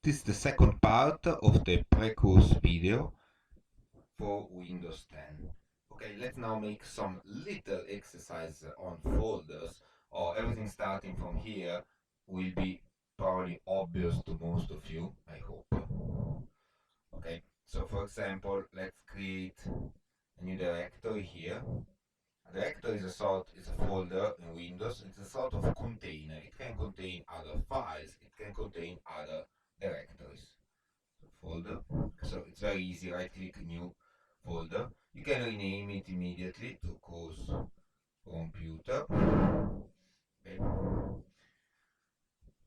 This is the second part of the Precourse video for Windows 10. Okay, let's now make some little exercise on folders, or everything starting from here will be probably obvious to most of you, I hope. Okay, so for example, let's create a new directory here. A directory is a folder in Windows. It's a sort of container. It can contain other files. It can contain other directories. So folder. So it's very easy. Right-click new folder. You can rename it immediately to course computer. Okay.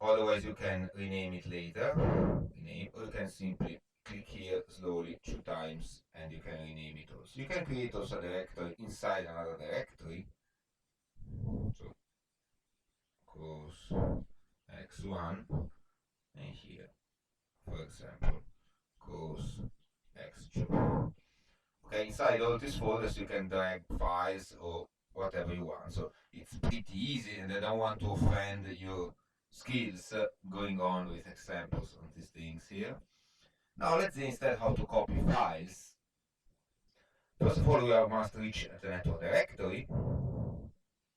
Otherwise, you can rename it later. Or you can simply click here slowly 2 times and you can rename it also. You can create also a directory inside another directory. So course x1 and here, for example, course x2. Okay, inside all these folders you can drag files or whatever you want. So it's pretty easy, and I don't want to offend your skills going on with examples on these things here. Now let's see instead how to copy files. First of all, we must reach the network directory.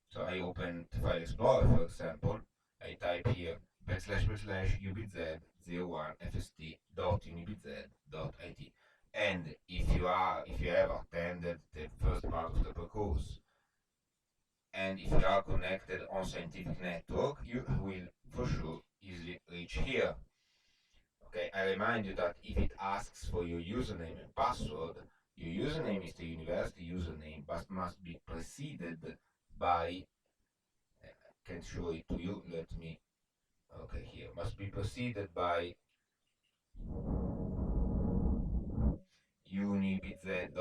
So I open the File Explorer, for example. I type here //ubz01fst.unibz.it. And if you have attended the first part of the Precourse, and if you are connected on scientific network, you will for sure easily reach here. Okay, I remind you that if it asks for your username and password, your username is the university username, but must be preceded by, I can show it to you, okay, here, must be preceded by unibz.it /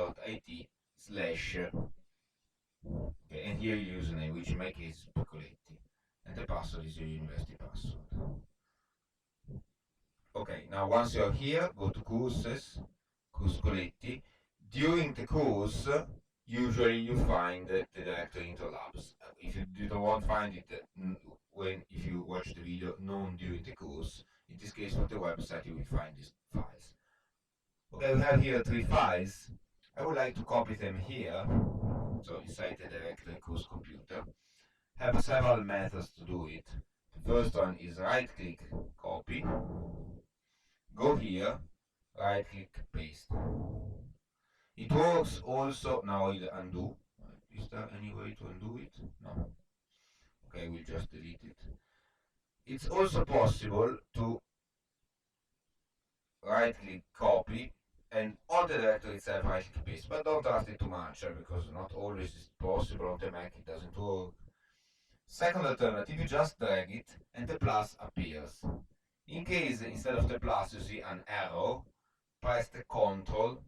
okay, and here your username, which in my case is Piccoletti, and the password is your university password. Okay, now once you're here, go to courses, course Coletti. During the course, usually you find the directory into labs. If you don't find it if you watch the video known during the course, in this case with the website you will find these files. Okay, we have here 3 files. I would like to copy them here. So inside the directory course computer. Have several methods to do it. The first one is right-click, copy. Go here, right-click, paste. It works also, now I'll undo. Is there any way to undo it? No. Okay, we'll just delete it. It's also possible to right-click, copy, and on the directory itself right-click, paste. But don't trust it too much, because not always is possible on the Mac, it doesn't work. Second alternative, you just drag it and the plus appears. In case instead of the plus you see an arrow, press the Ctrl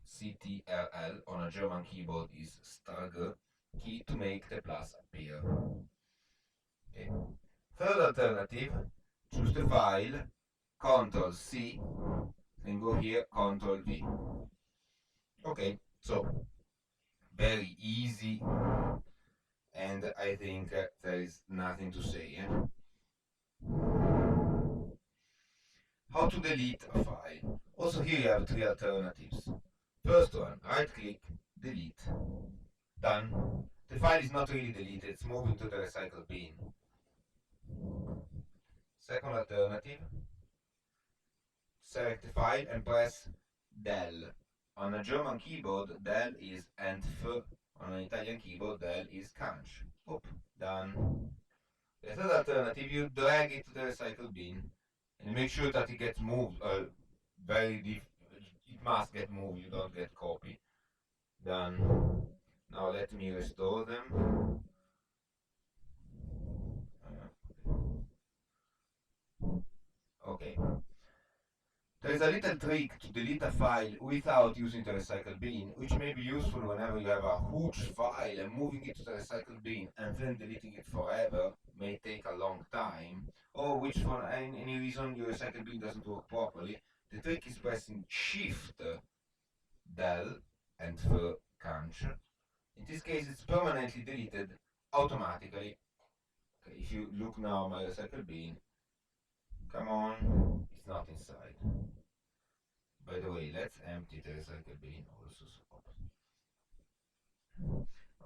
CTRL on a German keyboard is Strg key to make the plus appear. Okay. Third alternative, choose the file, Ctrl C, then go here, Ctrl V. Okay, so very easy, and I think there is nothing to say. How to delete a file. Also here you have 3 alternatives. First one, right-click, delete. Done. The file is not really deleted, it's moving to the recycle bin. Second alternative, select the file and press del. On a German keyboard, del is Entf. On an Italian keyboard, del is Canch. Oop, done. The third alternative, you drag it to the recycle bin and make sure that it gets moved. It must get moved, you don't get copy. Done. Now let me restore them. Okay. There is a little trick to delete a file without using the recycle bin, which may be useful whenever you have a huge file and moving it to the recycle bin and then deleting it forever may take a long time, or which for any reason your recycle bin doesn't work properly. The trick is pressing Shift del and for Canch. In this case it's permanently deleted automatically. Okay, if you look now at my recycle bin, come on, it's not inside. By the way, let's empty the recycle bin also.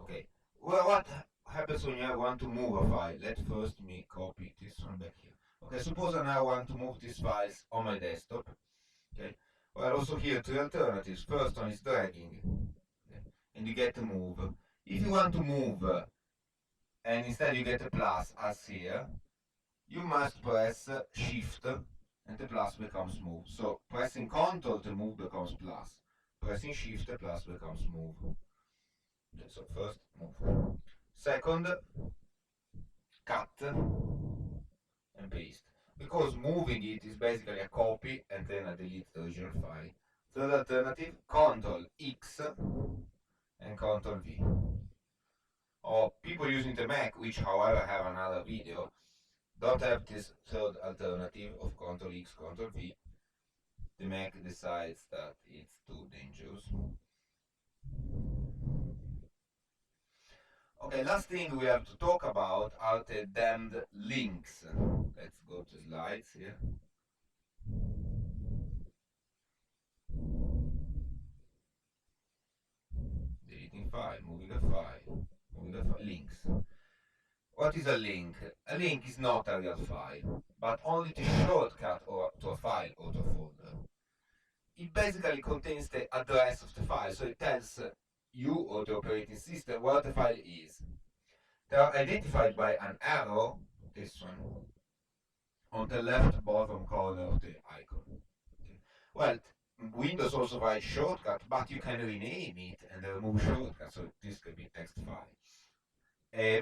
Okay. Well, what happens when you want to move a file? Let's first me copy this one back here. Okay, suppose I now want to move these files on my desktop. Okay. Well, also here three alternatives. First one is dragging, okay, and you get to move. If you want to move and instead you get a plus as here, you must press shift and the plus becomes move. So pressing Ctrl to move becomes plus. Pressing shift the plus becomes move. Okay, so first move. Second, cut and paste. Because moving it is basically a copy and then I delete the original file. Third alternative, Ctrl X and Ctrl V. Or people using the Mac, which however have another video, don't have this third alternative of Ctrl X, Ctrl V. The Mac decides that it's too dangerous. Okay, last thing we have to talk about are the damned links. Let's go to slides here. Deleting file, moving a file, links. What is a link? A link is not a real file, but only the shortcut to a file or to a folder. It basically contains the address of the file, so it tells you or the operating system where the file is. They are identified by an arrow, this one, on the left bottom corner of the icon. Okay. Well, Windows also provides shortcut, but you can rename it and remove shortcut, so this could be text file.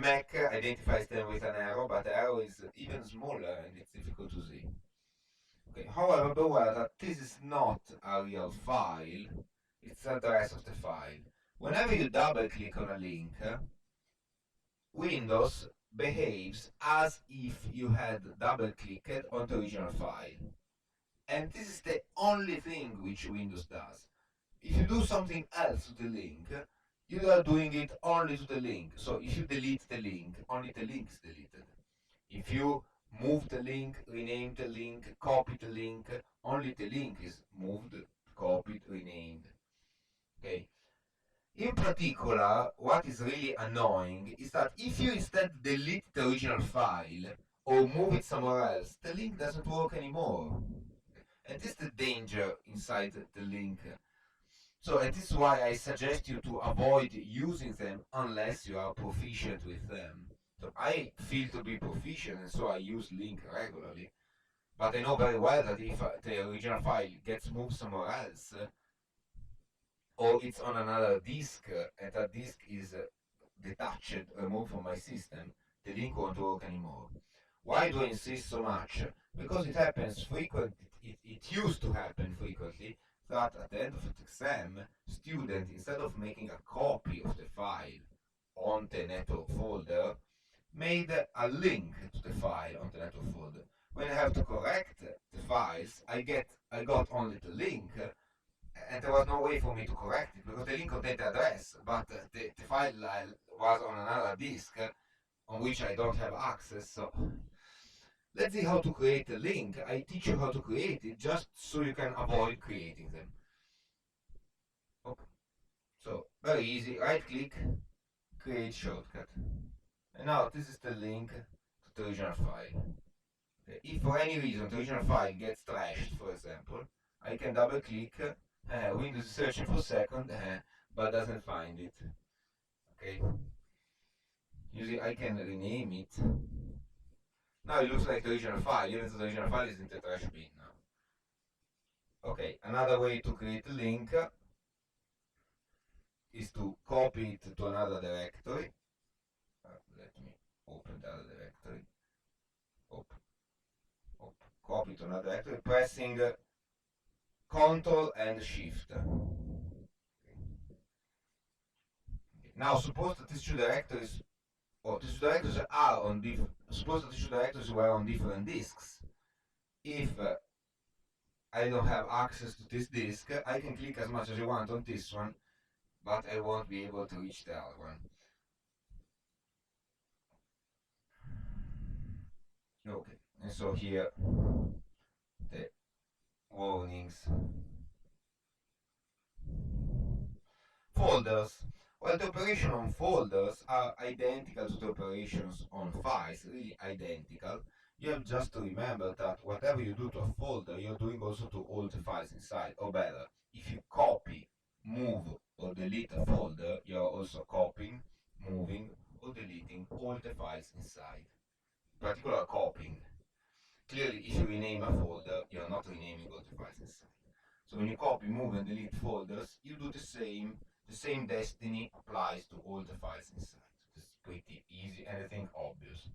Mac identifies them with an arrow, but the arrow is even smaller and it's difficult to see. Okay. However, beware that this is not a real file, it's the address of the file. Whenever you double click on a link, Windows behaves as if you had double clicked on the original file. And this is the only thing which Windows does. If you do something else to the link, you are doing it only to the link. So if you delete the link, only the link is deleted. If you move the link, rename the link, copy the link, only the link is moved, copied, renamed. Okay. In particular, what is really annoying is that if you instead delete the original file or move it somewhere else, the link doesn't work anymore. And this is the danger inside the link. So, and this is why I suggest you to avoid using them unless you are proficient with them. So I feel to be proficient and so I use link regularly. But I know very well that if the original file gets moved somewhere else, or it's on another disk, and that disk is detached, removed from my system, the link won't work anymore. Why do I insist so much? Because it happens frequently, it used to happen frequently, that at the end of the exam, student, instead of making a copy of the file on the network folder, made a link to the file on the network folder. When I have to correct the files, I got only the link, and there was no way for me to correct it because the link contained the address, but the file was on another disk on which I don't have access. So let's see how to create a link. I teach you how to create it just so you can avoid creating them. Okay. So very easy. Right click, create shortcut. And now this is the link to the original file. Okay. If for any reason the original file gets trashed, for example, I can double click. Windows is searching for a second, but doesn't find it. Okay. Usually I can rename it. Now it looks like the original file, even though the original file is in the trash bin now. Okay, another way to create a link is to copy it to another directory. Let me open the other directory. Copy to another directory, pressing Ctrl and Shift. Now suppose that these two directories, or these two directories are on suppose that these two directories were on different disks. If I don't have access to this disk, I can click as much as I want on this one, but I won't be able to reach the other one. Okay, and so here the warnings. Folders. Well, the operation on folders are identical to the operations on files, really identical. You have just to remember that whatever you do to a folder, you're doing also to all the files inside. Or better, if you copy, move, or delete a folder, you're also copying, moving, or deleting all the files inside. In particular, copying. Clearly, if you rename a folder, you're not renaming all the files inside. So when you copy, move, and delete folders, you do the same. The same destiny applies to all the files inside. This is pretty easy and I think obvious.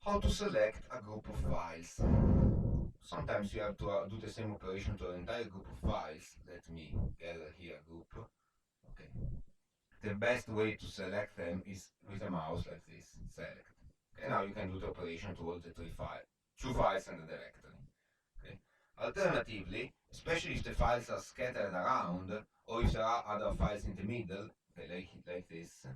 How to select a group of files? Sometimes you have to do the same operation to an entire group of files. Let me gather here a group. Okay. The best way to select them is with a mouse like this. Select. Okay, now you can do the operation to all the two files and a directory. Okay. Alternatively, especially if the files are scattered around, or if there are other files in the middle, okay, like this,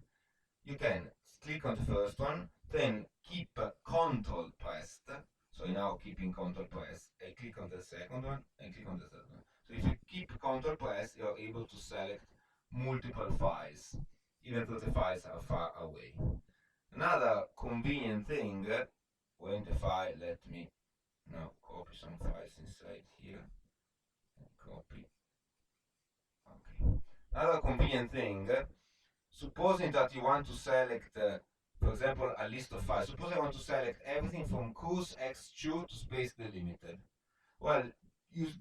you can click on the first one, then keep Ctrl pressed. So now keeping Ctrl pressed, I click on the second one and click on the third one. So if you keep Ctrl pressed, you're able to select multiple files, even though the files are far away. Another convenient thing, when the file, let me now copy some files inside here. Copy. Okay. Another convenient thing, supposing that you want to select, for example, a list of files. Suppose I want to select everything from course x2 to space delimited. Well,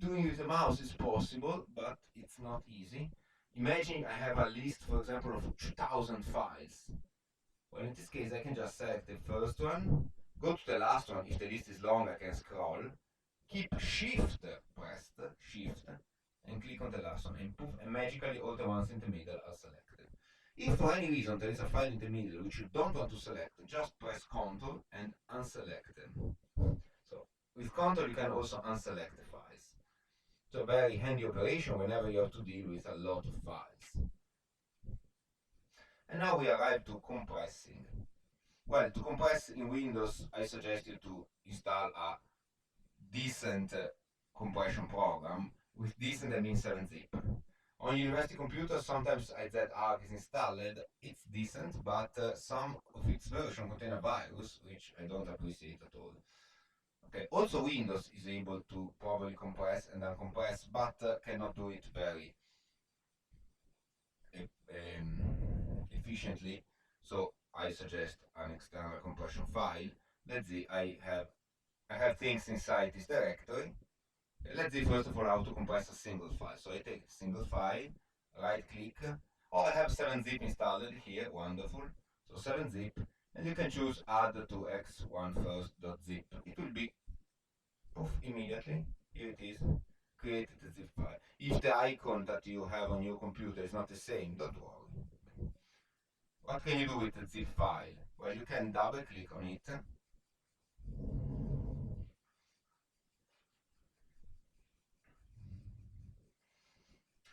doing with the mouse is possible, but it's not easy. Imagine I have a list, for example, of 2000 files. Well, in this case, I can just select the first one, go to the last one. If the list is long, I can scroll, keep Shift pressed, Shift, and click on the last one, and poof, and magically all the ones in the middle are selected. If for any reason there is a file in the middle which you don't want to select, just press Ctrl and unselect them. So with Ctrl you can also unselect the files. It's a very handy operation whenever you have to deal with a lot of files. And now we arrive to compressing. Well, to compress in Windows, I suggest you to install a decent compression program. With decent, I mean 7-zip. On university computers, sometimes ZArch is installed. It's decent, but some of its versions contain a virus, which I don't appreciate at all. Okay. Also, Windows is able to properly compress and uncompress, but cannot do it very efficiently. So I suggest an external compression file. Let's see, I have things inside this directory. Let's see first of all how to compress a single file. So I take a single file, right click. Oh, I have 7-zip installed here, wonderful. So 7-zip, and you can choose add to x1 first.zip. It will be poof immediately. Here it is. Create the zip file. If the icon that you have on your computer is not the same, don't worry. What can you do with the zip file? Well, you can double click on it.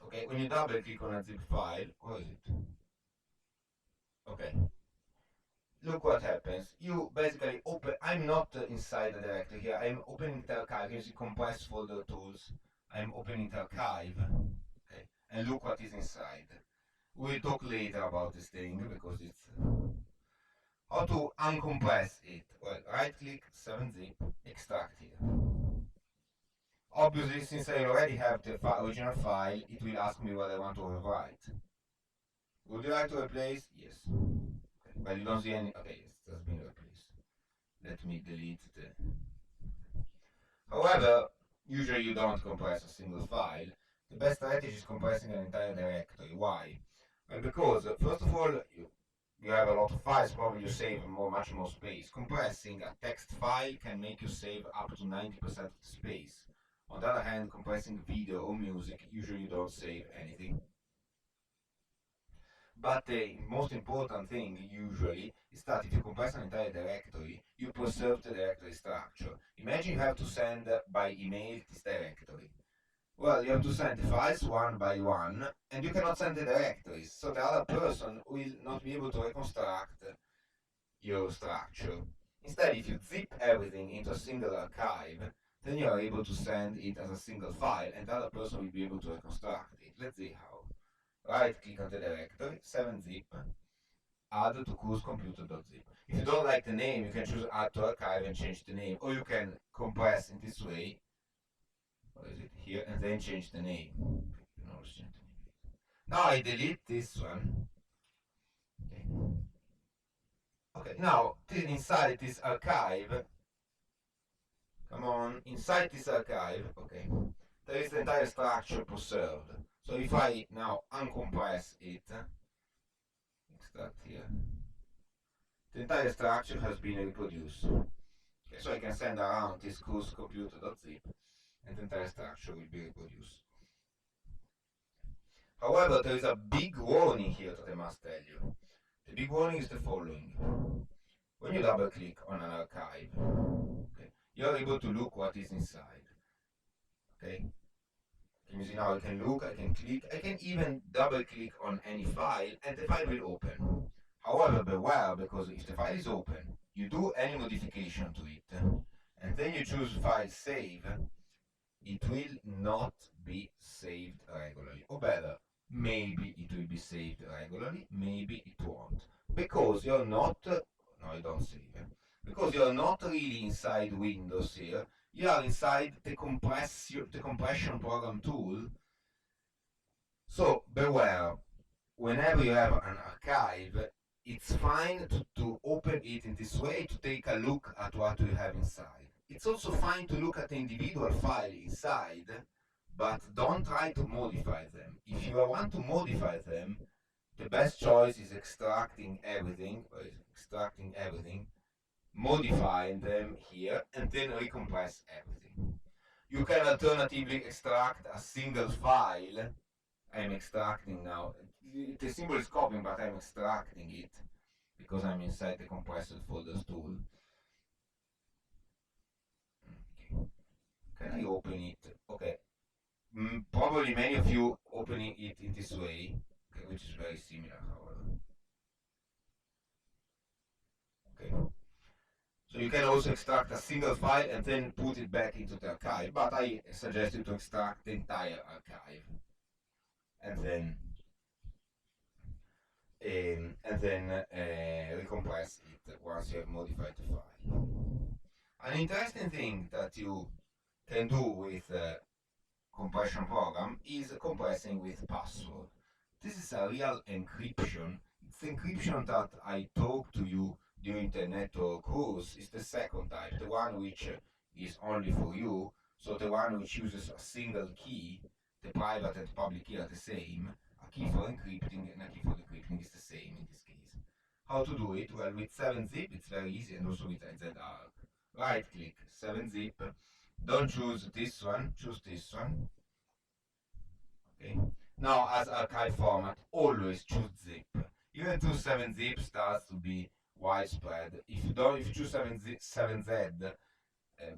Okay, when you double click on a zip file, where is it? Okay. Look what happens. You basically open, I'm not inside the directory here, I'm opening the archive. You see compress folder tools. I'm opening the archive. Okay. And look what is inside. We'll talk later about this thing because it's how to uncompress it. Well, right click 7-zip, extract here. Obviously, since I already have the original file, it will ask me what I want to overwrite. Would you like to replace? Yes. Okay. Well, you don't see any. Okay, it has been replaced. Let me delete the. However, usually you don't compress a single file. The best strategy is compressing an entire directory. Why? Well, because first of all, you have a lot of files, probably you save much more space. Compressing a text file can make you save up to 90% of the space. On the other hand, compressing video or music, usually you don't save anything. But the most important thing, usually, is that if you compress an entire directory, you preserve the directory structure. Imagine you have to send by email this directory. Well, you have to send the files one by one, and you cannot send the directories, so the other person will not be able to reconstruct your structure. Instead, if you zip everything into a single archive, then you are able to send it as a single file, and the other person will be able to reconstruct it. Let's see how. Right click on the directory, 7-zip, add to coursecomputer.zip. If you don't like the name, you can choose add to archive and change the name, or you can compress in this way, what is it here, and then change the name. Now I delete this one. Okay, okay, now inside this archive, come on, inside this archive, okay, there is the entire structure preserved. So if I now uncompress it, extract here, the entire structure has been reproduced. Okay, so I can send around this coursecomputer.zip and the entire structure will be reproduced. However, there is a big warning here that I must tell you. The big warning is the following. When you double click on an archive, okay, you're able to look what is inside. Okay? Can you see now I can look, I can click, I can even double click on any file and the file will open. However, beware, because if the file is open, you do any modification to it, and then you choose file save, it will not be saved regularly. Or better, maybe it will be saved regularly, maybe it won't. Because you're not, no, I don't save it. Because you're not really inside Windows here, you are inside the compression program tool. So beware, whenever you have an archive, it's fine to open it in this way to take a look at what you have inside. It's also fine to look at the individual file inside, but don't try to modify them. If you want to modify them, the best choice is extracting everything, modifying them here, and then recompress everything. You can alternatively extract a single file. I'm extracting now. The symbol is copying, but I'm extracting it because I'm inside the compressed folders tool. Okay. Can I open it? Okay. Probably many of you opening it in this way, okay, which is very similar, however. Okay. So you can also extract a single file and then put it back into the archive, but I suggest you to extract the entire archive and then recompress it once you have modified the file. An interesting thing that you can do with compression program is compressing with password. This is a real encryption. It's encryption that I talked to you during the network course. Is the second type, the one which is only for you. So the one which uses a single key, the private and public key are the same. A key for encrypting and a key for decrypting is the same in this case. How to do it? Well, with 7-zip it's very easy, and also with ZArc. Right click, 7-zip. Don't choose this one, choose this one. Okay. Now, as archive format, always choose zip. Even though 7-zip starts to be widespread, if you choose 7Z,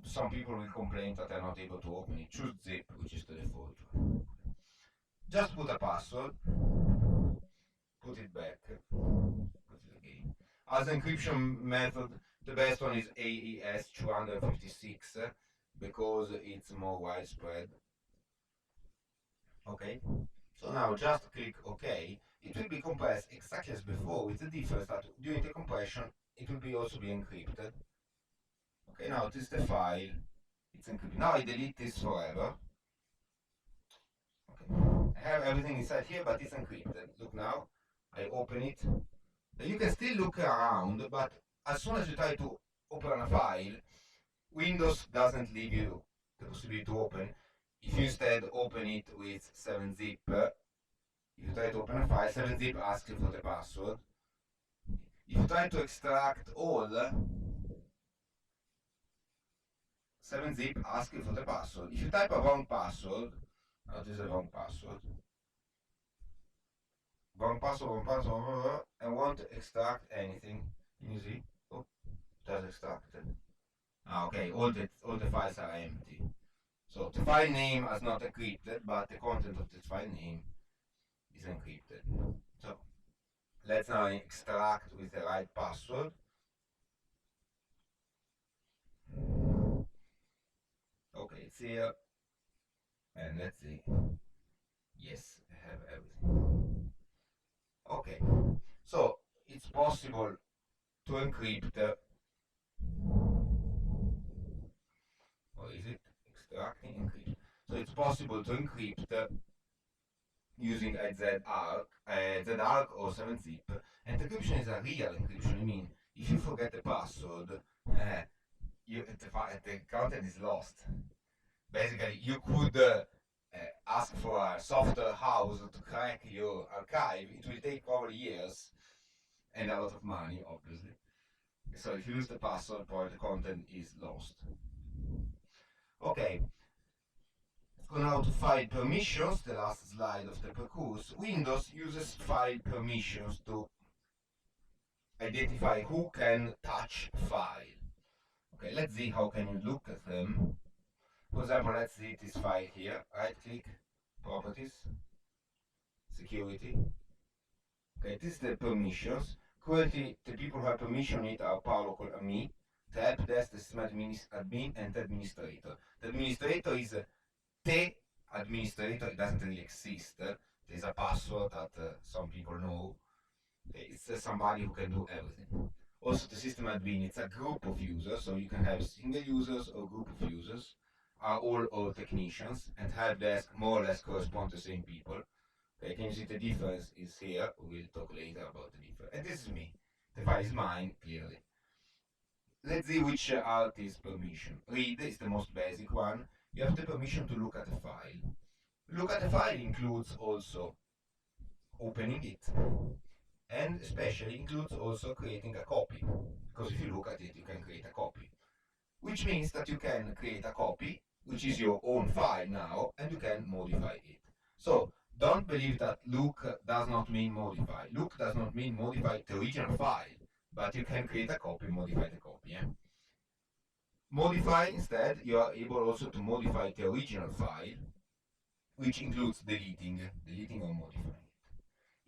some people will complain that they're not able to open it. Choose zip, which is the default one. Just put a password, put it back, put it again. As encryption method, the best one is AES 256 because it's more widespread. Okay, so now just click OK. It will be compressed exactly as before, with the difference that during the compression it will be also be encrypted. Okay, now this is the file. It's encrypted. Now I delete this forever. Okay, I have everything inside here, but it's encrypted. Look now, I open it. You can still look around, but as soon as you try to open a file, Windows doesn't leave you the possibility to open. If you instead open it with 7-zip, if you try to open a file, 7-zip asks you for the password. If you try to extract all, 7-zip asks you for the password. If you type a wrong password, this is a wrong password, and want to extract anything, can you see? Oh, just extracted. Okay, all the files are empty. So the file name is not encrypted, but the content of this file name is encrypted. So let's now extract with the right password. Okay, it's here, and let's see. Yes, I have everything. Okay, so it's possible to encrypt, or is it extracting encrypt? So it's possible to encrypt using a ZARC or 7-zip. And encryption is a real encryption. I mean, if you forget the password, the content is lost. Basically, you could ask for a software house to crack your archive. It will take probably years and a lot of money, obviously. So if you lose the password, probably the content is lost. Okay, let's go now to file permissions, the last slide of the Precourse. Windows uses file permissions to identify who can touch file. Okay, let's see how can you look at them. For example, let's see this file here. Right click, properties, security. Okay, this is the permissions. Currently, the people who have permission it are Paolo and me. The help desk, the system admin, and the administrator. The administrator is the administrator. It doesn't really exist. There's a password that some people know. It's somebody who can do everything. Also, the system admin, it's a group of users, so you can have single users or group of users, are all technicians, and help desk more or less correspond to the same people. Okay, can you see the difference is here? We'll talk later about the difference. And this is me. The file is mine, clearly. Let's see which are these permission. Read is the most basic one. You have the permission to look at the file. Look at the file includes also opening it, and especially includes also creating a copy, because if you look at it you can create a copy, which means that you can create a copy which is your own file now, and you can modify it. So don't believe that look does not mean modify. Look does not mean modify the original file, but you can create a copy, modify the copy. Modify, instead, you are able also to modify the original file, which includes deleting or modifying.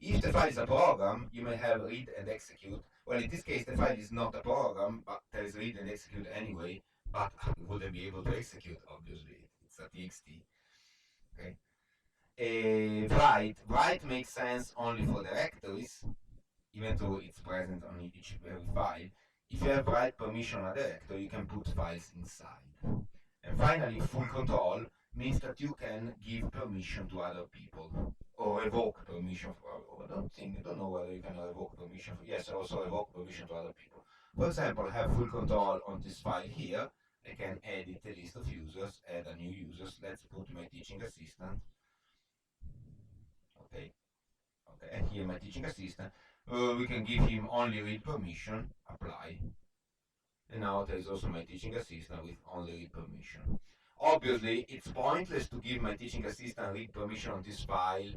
If the file is a program, you may have read and execute. Well, in this case, the file is not a program, but there is read and execute anyway, but we wouldn't be able to execute, obviously. It's a txt. Okay. Write makes sense only for directories, even though it's present on each every file. If you have write permission on a directory, you can put files inside. And finally, full control means that you can give permission to other people, or revoke permission. I don't know whether you can revoke permission. Yes, also revoke permission to other people. For example, I have full control on this file here. I can edit a list of users, add a new users. Let's put my teaching assistant. Okay, okay, and here my teaching assistant. We can give him only read permission, apply. And now there is also my teaching assistant with only read permission. Obviously, it's pointless to give my teaching assistant read permission on this file,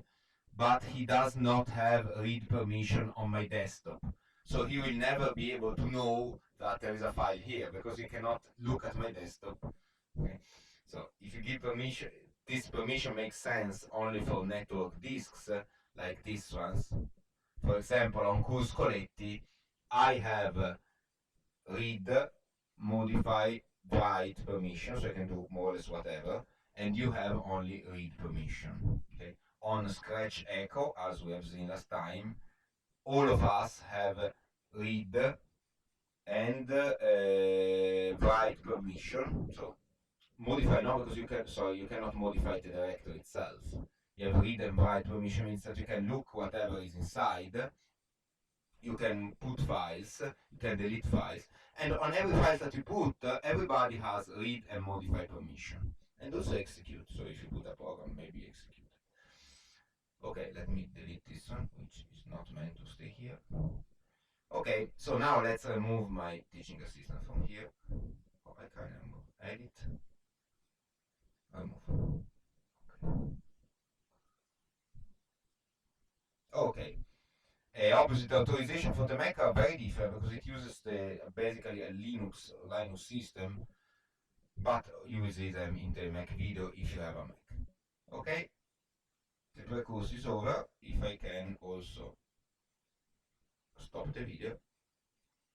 but he does not have read permission on my desktop. So he will never be able to know that there is a file here, because he cannot look at my desktop. Okay? So if you give permission, this permission makes sense only for network disks, like these ones. For example, on Course Coletti, I have read, modify, write permission, so I can do more or less whatever, and you have only read permission. Okay. On Scratch Echo, as we have seen last time, all of us have read and write permission. So modify no, because you cannot modify the directory itself. You have read and write permission means that you can look whatever is inside. You can put files, you can delete files, and on every file that you put, everybody has read and modify permission, and also execute. So if you put a program, maybe execute. Okay, let me delete this one, which is not meant to stay here. Okay, so now let's remove my teaching assistant from here. Oh, I can remove, edit, remove. Okay. Opposite authorization for the Mac are very different because it uses basically a Linux system, but you will see them in the Mac video if you have a Mac. Okay, the Precourse is over. If I can also stop the video.